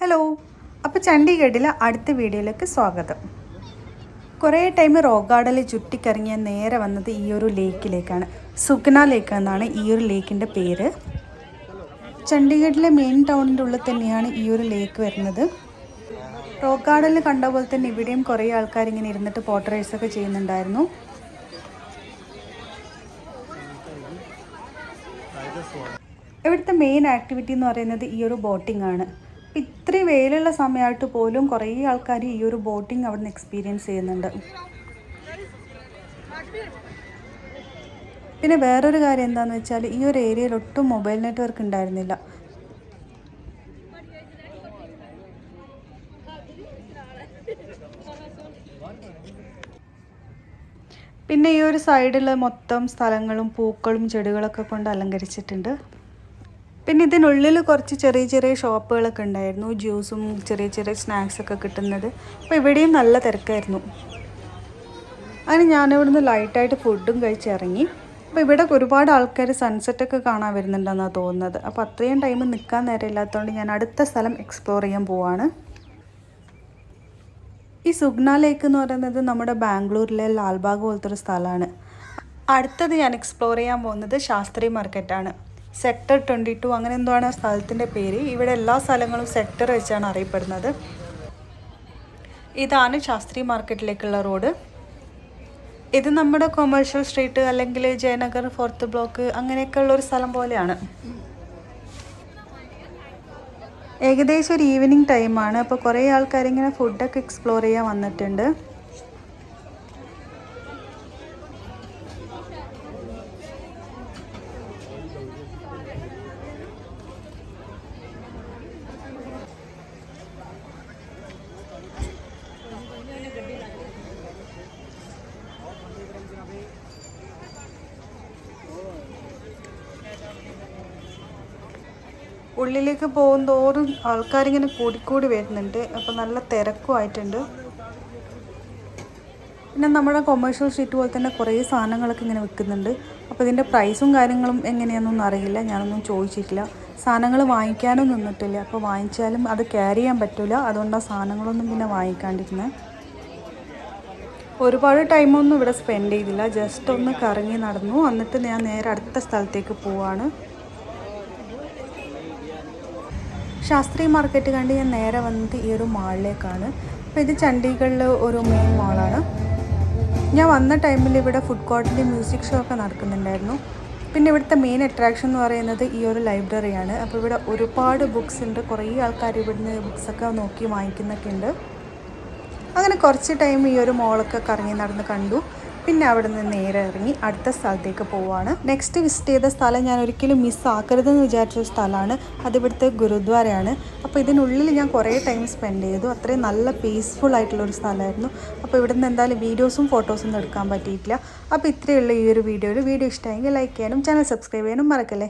Hello, അപ്പോൾ ചണ്ഡീഗഡിലെ അടുത്ത വീഡിയോയിലേക്ക് സ്വാഗതം. കുറേ ടൈം റോക്ക് ഗാർഡനിൽ ചുറ്റിക്കറങ്ങിയ നേരെ വന്നത് ഈ ഒരു ലേക്കിലേക്കാണ്. സുഖ്ന ലേക്ക് എന്നാണ് ഈ ഒരു ലേക്കിൻ്റെ പേര്. ചണ്ഡീഗഡിലെ മെയിൻ ടൗണിൻ്റെ ഉള്ളിൽ തന്നെയാണ് ഈ ഒരു ലേക്ക് വരുന്നത്. റോക്ക് ഗാർഡനിൽ കണ്ട പോലെ തന്നെ ഇവിടെയും കുറേ ആൾക്കാർ ഇങ്ങനെ ഇരുന്നിട്ട് പോർട്രേറ്റ്സൊക്കെ ചെയ്യുന്നുണ്ടായിരുന്നു. ഇവിടുത്തെ മെയിൻ ആക്ടിവിറ്റി എന്ന് പറയുന്നത് ഈ ഒരു ബോട്ടിംഗ് ആണ്. ഇത്രയും വെയിലുള്ള സമയമായിട്ട് പോലും കുറേ ആൾക്കാർ ഈ ഒരു ബോട്ടിംഗ് അവിടെ നിന്ന് എക്സ്പീരിയൻസ് ചെയ്യുന്നുണ്ട്. പിന്നെ വേറൊരു കാര്യം എന്താണെന്ന് വെച്ചാൽ ഈ ഒരു ഏരിയയിൽ ഒട്ടും മൊബൈൽ നെറ്റ്വർക്ക് ഉണ്ടായിരുന്നില്ല. പിന്നെ ഈ ഒരു സൈഡിൽ മൊത്തം സ്ഥലങ്ങളും പൂക്കളും ചെടികളൊക്കെ കൊണ്ട് അലങ്കരിച്ചിട്ടുണ്ട്. പിന്നെ ഇതിനുള്ളിൽ കുറച്ച് ചെറിയ ചെറിയ ഷോപ്പുകളൊക്കെ ഉണ്ടായിരുന്നു, ജ്യൂസും ചെറിയ ചെറിയ സ്നാക്സൊക്കെ കിട്ടുന്നത്. അപ്പോൾ ഇവിടെയും നല്ല തിരക്കായിരുന്നു. അങ്ങനെ ഞാനിവിടുന്ന് ലൈറ്റായിട്ട് ഫുഡും കഴിച്ചിറങ്ങി. അപ്പോൾ ഇവിടെ ഒരുപാട് ആൾക്കാർ സൺസെറ്റൊക്കെ കാണാൻ വരുന്നുണ്ടെന്നാണ് തോന്നുന്നത്. അപ്പോൾ അത്രയും ടൈം നിൽക്കാൻ നേരമില്ലാത്തതുകൊണ്ട് ഞാൻ അടുത്ത സ്ഥലം എക്സ്പ്ലോർ ചെയ്യാൻ പോവാണ്. ഈ സുഖ്ന ലേക്ക് എന്ന് പറയുന്നത് നമ്മുടെ ബാംഗ്ലൂരിലെ ലാൽബാഗ് പോലത്തെ ഒരു സ്ഥലമാണ്. അടുത്തത് ഞാൻ എക്സ്പ്ലോർ ചെയ്യാൻ പോകുന്നത് ശാസ്ത്രി മാർക്കറ്റാണ്. സെക്ടർ 22 അങ്ങനെ എന്തോ ആണ് സ്ഥലത്തിൻ്റെ പേര്. ഇവിടെ എല്ലാ സ്ഥലങ്ങളും സെക്ടർ വെച്ചാണ് അറിയപ്പെടുന്നത്. ഇതാണ് ശാസ്ത്രി മാർക്കറ്റിലേക്കുള്ള റോഡ്. ഇത് നമ്മുടെ കൊമേഴ്ഷ്യൽ സ്ട്രീറ്റ് അല്ലെങ്കിൽ ജയനഗർ 4th ബ്ലോക്ക് അങ്ങനെയൊക്കെ ഉള്ളൊരു സ്ഥലം പോലെയാണ്. ഏകദേശം ഒരു ഈവനിങ് ടൈമാണ്. അപ്പോൾ കുറേ ആൾക്കാരിങ്ങനെ ഫുഡൊക്കെ എക്സ്പ്ലോർ ചെയ്യാൻ വന്നിട്ടുണ്ട്. ഉള്ളിലേക്ക് പോകും തോറും ആൾക്കാരിങ്ങനെ കൂടിക്കൂടി വരുന്നുണ്ട്. അപ്പോൾ നല്ല തിരക്കുമായിട്ടുണ്ട്. പിന്നെ നമ്മുടെ കൊമേഴ്ഷ്യൽ സ്ട്രീറ്റ് പോലെ തന്നെ കുറേ സാധനങ്ങളൊക്കെ ഇങ്ങനെ വിൽക്കുന്നുണ്ട്. അപ്പോൾ ഇതിൻ്റെ പ്രൈസും കാര്യങ്ങളും എങ്ങനെയാണെന്നൊന്നും അറിയില്ല, ഞാനൊന്നും ചോദിച്ചിട്ടില്ല. സാധനങ്ങൾ വാങ്ങിക്കാനും നിന്നിട്ടില്ല. അപ്പോൾ വാങ്ങിച്ചാലും അത് ക്യാരി ചെയ്യാൻ പറ്റില്ല, അതുകൊണ്ട് ആ സാധനങ്ങളൊന്നും പിന്നെ വാങ്ങിക്കാണ്ടിരുന്നത്. ഒരുപാട് ടൈമൊന്നും ഇവിടെ സ്പെൻഡ് ചെയ്തില്ല, ജസ്റ്റ് ഒന്ന് കറങ്ങി നടന്നു. എന്നിട്ട് ഞാൻ നേരെ അടുത്ത സ്ഥലത്തേക്ക് പോവാണ്. ശാസ്ത്രി മാർക്കറ്റ് കണ്ട് ഞാൻ നേരെ വന്നത് ഈ ഒരു മാളിലേക്കാണ്. അപ്പോൾ ഇത് ചണ്ഡീഗഡിൽ ഒരു മെയിൻ മാളാണ്. ഞാൻ വന്ന ടൈമിൽ ഇവിടെ ഫുഡ് കോർട്ടിൽ മ്യൂസിക് ഷോ ഒക്കെ നടക്കുന്നുണ്ടായിരുന്നു. പിന്നെ ഇവിടുത്തെ മെയിൻ അട്രാക്ഷൻ എന്ന് പറയുന്നത് ഈ ഒരു ലൈബ്രറിയാണ്. അപ്പോൾ ഇവിടെ ഒരുപാട് ബുക്സ് ഉണ്ട്. കുറേ ആൾക്കാർ ഇവിടുന്ന് ബുക്സൊക്കെ നോക്കി വാങ്ങിക്കുന്നൊക്കെ ഉണ്ട്. അങ്ങനെ കുറച്ച് ടൈം ഈ ഒരു മോളൊക്കെ കറങ്ങി നടന്ന് കണ്ടു. പിന്നെ അവിടെ നിന്ന് നേരെ ഇറങ്ങി അടുത്ത സ്ഥലത്തേക്ക് പോവുകയാണ്. നെക്സ്റ്റ് വിസിറ്റ് ചെയ്ത സ്ഥലം ഞാൻ ഒരിക്കലും മിസ്സാക്കരുതെന്ന് വിചാരിച്ച സ്ഥലമാണ്. അതിവിടുത്തെ ഗുരുദ്വാരയാണ്. അപ്പോൾ ഇതിനുള്ളിൽ ഞാൻ കുറേ ടൈം സ്പെൻഡ് ചെയ്തു. അത്രയും നല്ല പീസ്ഫുൾ ആയിട്ടുള്ളൊരു സ്ഥലമായിരുന്നു. അപ്പോൾ ഇവിടുന്ന് എന്തായാലും വീഡിയോസും ഫോട്ടോസും ഒന്നും എടുക്കാൻ പറ്റിയിട്ടില്ല. അപ്പോൾ ഇത്രയുള്ള ഈ ഒരു വീഡിയോ ഇഷ്ടമായെങ്കിൽ ലൈക്ക് ചെയ്യാനും ചാനൽ സബ്സ്ക്രൈബ് ചെയ്യാനും മറക്കല്ലേ.